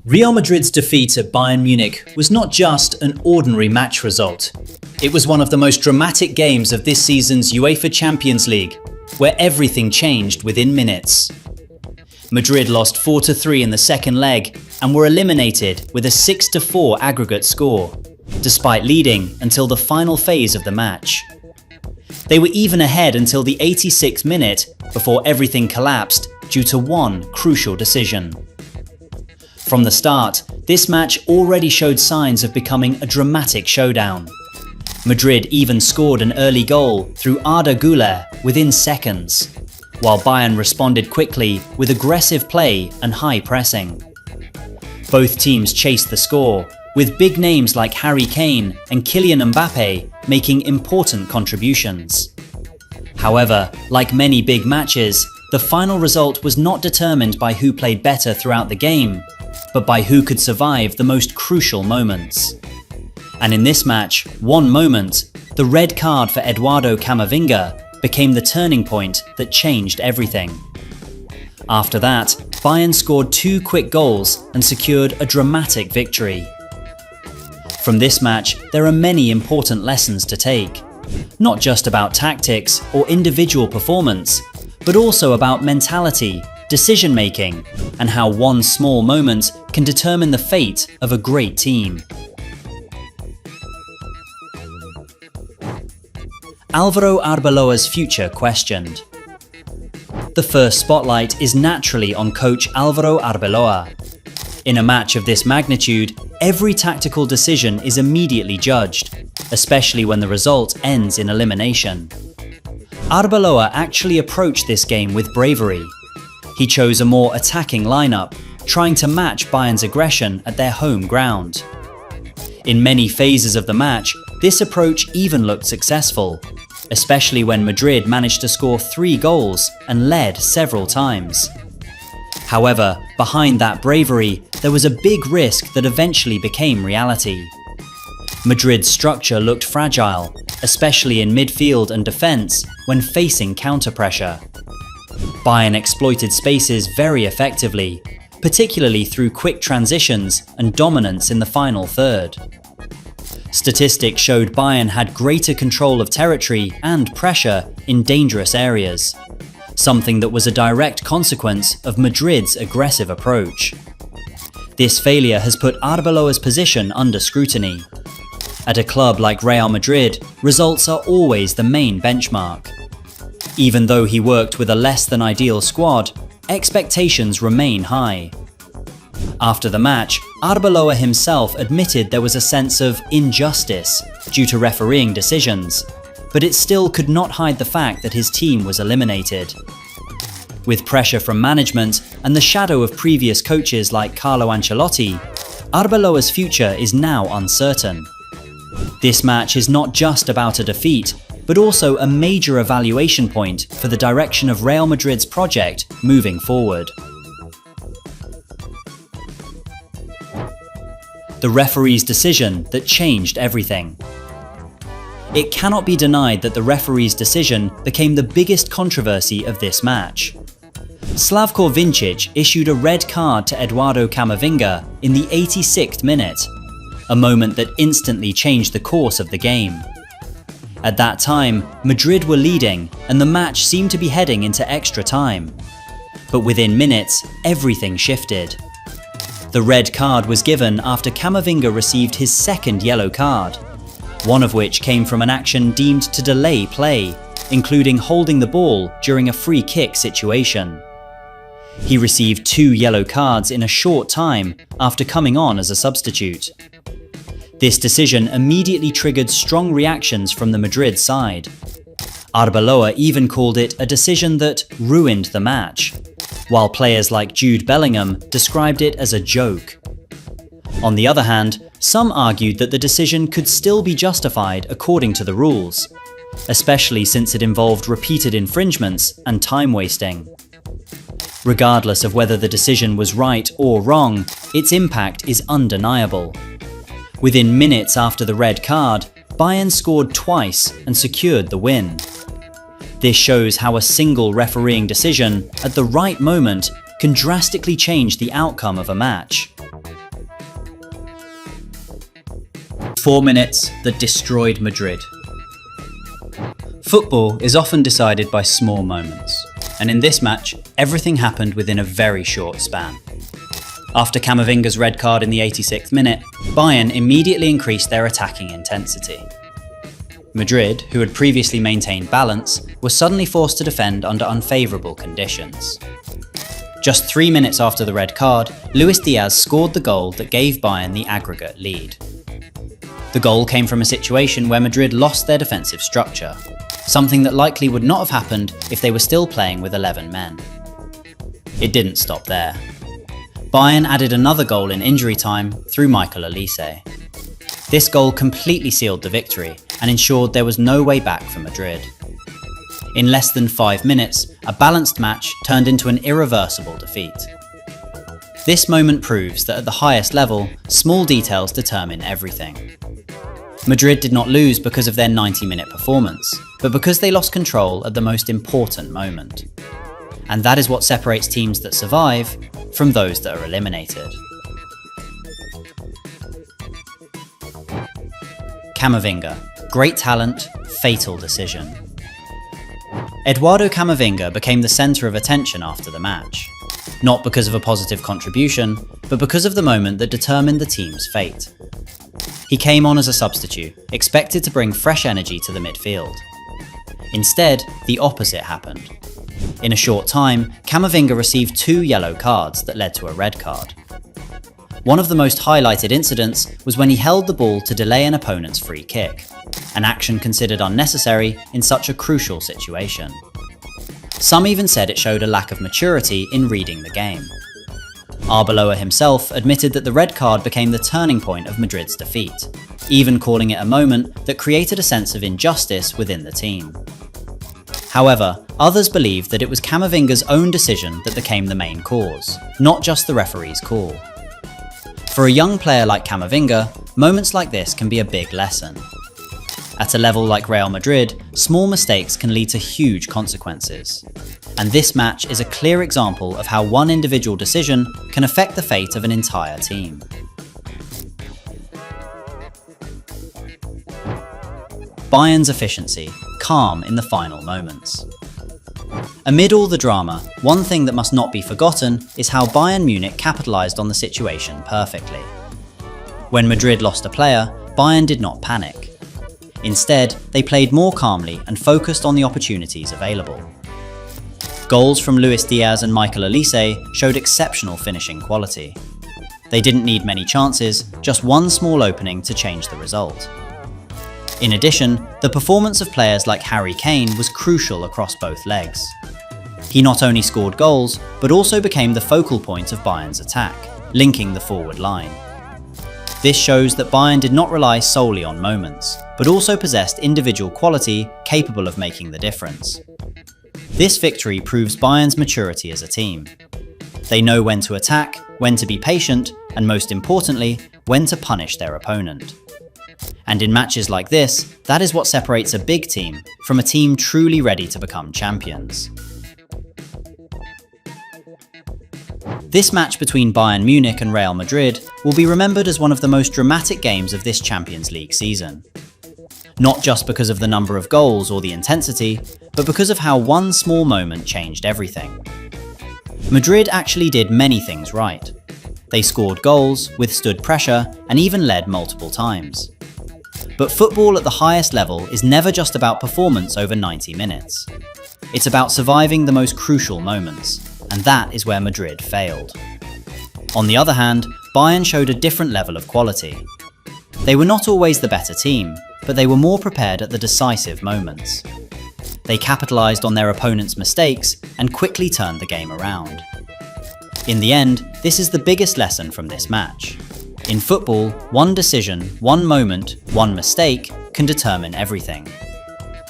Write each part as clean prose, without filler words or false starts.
Real Madrid's defeat at Bayern Munich was not just an ordinary match result. It was one of the most dramatic games of this season's UEFA Champions League, where everything changed within minutes. Madrid lost 4-3 in the second leg and were eliminated with a 6-4 aggregate score, despite leading until the final phase of the match. They were even ahead until the 86th minute before everything collapsed due to one crucial decision. From the start, this match already showed signs of becoming a dramatic showdown. Madrid even scored an early goal through Arbeloa within seconds, while Bayern responded quickly with aggressive play and high pressing. Both teams chased the score, with big names like Harry Kane and Kylian Mbappe making important contributions. However, like many big matches, the final result was not determined by who played better throughout the game, but by who could survive the most crucial moments. And in this match, one moment, the red card for Eduardo Kamavinga, became the turning point that changed everything. After that, Bayern scored 2 quick goals and secured a dramatic victory. From this match, there are many important lessons to take, not just about tactics or individual performance, but also about mentality, decision-making, and how one small moment can determine the fate of a great team. Alvaro Arbeloa's future questioned. The first spotlight is naturally on coach Alvaro Arbeloa. In a match of this magnitude, every tactical decision is immediately judged, especially when the result ends in elimination. Arbeloa actually approached this game with bravery. He chose a more attacking lineup, trying to match Bayern's aggression at their home ground. In many phases of the match, this approach even looked successful, especially when Madrid managed to score 3 goals and led several times. However, behind that bravery, there was a big risk that eventually became reality. Madrid's structure looked fragile, especially in midfield and defence when facing counter-pressure. Bayern exploited spaces very effectively, particularly through quick transitions and dominance in the final third. Statistics showed Bayern had greater control of territory and pressure in dangerous areas, something that was a direct consequence of Madrid's aggressive approach. This failure has put Arbeloa's position under scrutiny. At a club like Real Madrid, results are always the main benchmark. Even though he worked with a less than ideal squad, expectations remain high. After the match, Arbeloa himself admitted there was a sense of injustice due to refereeing decisions, but it still could not hide the fact that his team was eliminated. With pressure from management and the shadow of previous coaches like Carlo Ancelotti, Arbeloa's future is now uncertain. This match is not just about a defeat, but also a major evaluation point for the direction of Real Madrid's project moving forward. The referee's decision that changed everything. It cannot be denied that the referee's decision became the biggest controversy of this match. Slavko Vincic issued a red card to Eduardo Kamavinga in the 86th minute, a moment that instantly changed the course of the game. At that time, Madrid were leading and the match seemed to be heading into extra time. But within minutes, everything shifted. The red card was given after Kamavinga received his second yellow card, one of which came from an action deemed to delay play, including holding the ball during a free kick situation. He received 2 yellow cards in a short time after coming on as a substitute. This decision immediately triggered strong reactions from the Madrid side. Arbeloa even called it a decision that ruined the match, while players like Jude Bellingham described it as a joke. On the other hand, some argued that the decision could still be justified according to the rules, especially since it involved repeated infringements and time wasting. Regardless of whether the decision was right or wrong, its impact is undeniable. Within minutes after the red card, Bayern scored twice and secured the win. This shows how a single refereeing decision at the right moment can drastically change the outcome of a match. 4 minutes that destroyed Madrid. Football is often decided by small moments, and in this match, everything happened within a very short span. After Kamavinga's red card in the 86th minute, Bayern immediately increased their attacking intensity. Madrid, who had previously maintained balance, were suddenly forced to defend under unfavourable conditions. Just 3 minutes after the red card, Luis Diaz scored the goal that gave Bayern the aggregate lead. The goal came from a situation where Madrid lost their defensive structure, something that likely would not have happened if they were still playing with 11 men. It didn't stop there. Bayern added another goal in injury time through Michael Olise. This goal completely sealed the victory and ensured there was no way back for Madrid. In less than 5 minutes, a balanced match turned into an irreversible defeat. This moment proves that at the highest level, small details determine everything. Madrid did not lose because of their 90-minute performance, but because they lost control at the most important moment. And that is what separates teams that survive from those that are eliminated. Kamavinga. Great talent, fatal decision. Eduardo Kamavinga became the centre of attention after the match. Not because of a positive contribution, but because of the moment that determined the team's fate. He came on as a substitute, expected to bring fresh energy to the midfield. Instead, the opposite happened. In a short time, Kamavinga received 2 yellow cards that led to a red card. One of the most highlighted incidents was when he held the ball to delay an opponent's free kick, an action considered unnecessary in such a crucial situation. Some even said it showed a lack of maturity in reading the game. Arbeloa himself admitted that the red card became the turning point of Madrid's defeat, even calling it a moment that created a sense of injustice within the team. However, others believed that it was Kamavinga's own decision that became the main cause, not just the referee's call. For a young player like Kamavinga, moments like this can be a big lesson. At a level like Real Madrid, small mistakes can lead to huge consequences. And this match is a clear example of how one individual decision can affect the fate of an entire team. Bayern's efficiency, calm in the final moments. Amid all the drama, one thing that must not be forgotten is how Bayern Munich capitalised on the situation perfectly. When Madrid lost a player, Bayern did not panic. Instead, they played more calmly and focused on the opportunities available. Goals from Luis Diaz and Michael Olise showed exceptional finishing quality. They didn't need many chances, just one small opening to change the result. In addition, the performance of players like Harry Kane was crucial across both legs. He not only scored goals, but also became the focal point of Bayern's attack, linking the forward line. This shows that Bayern did not rely solely on moments, but also possessed individual quality capable of making the difference. This victory proves Bayern's maturity as a team. They know when to attack, when to be patient, and most importantly, when to punish their opponent. And in matches like this, that is what separates a big team from a team truly ready to become champions. This match between Bayern Munich and Real Madrid will be remembered as one of the most dramatic games of this Champions League season. Not just because of the number of goals or the intensity, but because of how one small moment changed everything. Madrid actually did many things right. They scored goals, withstood pressure, and even led multiple times. But football at the highest level is never just about performance over 90 minutes. It's about surviving the most crucial moments, and that is where Madrid failed. On the other hand, Bayern showed a different level of quality. They were not always the better team, but they were more prepared at the decisive moments. They capitalised on their opponent's mistakes and quickly turned the game around. In the end, this is the biggest lesson from this match. In football, one decision, one moment, one mistake can determine everything.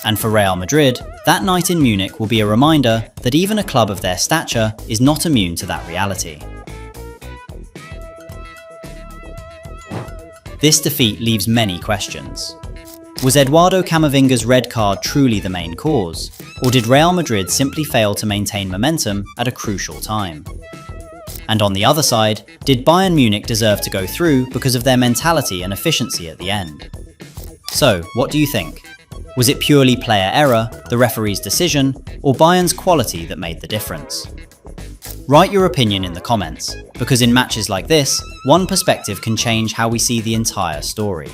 And for Real Madrid, that night in Munich will be a reminder that even a club of their stature is not immune to that reality. This defeat leaves many questions. Was Eduardo Kamavinga's red card truly the main cause, or did Real Madrid simply fail to maintain momentum at a crucial time? And on the other side, did Bayern Munich deserve to go through because of their mentality and efficiency at the end? So, what do you think? Was it purely player error, the referee's decision, or Bayern's quality that made the difference? Write your opinion in the comments, because in matches like this, one perspective can change how we see the entire story.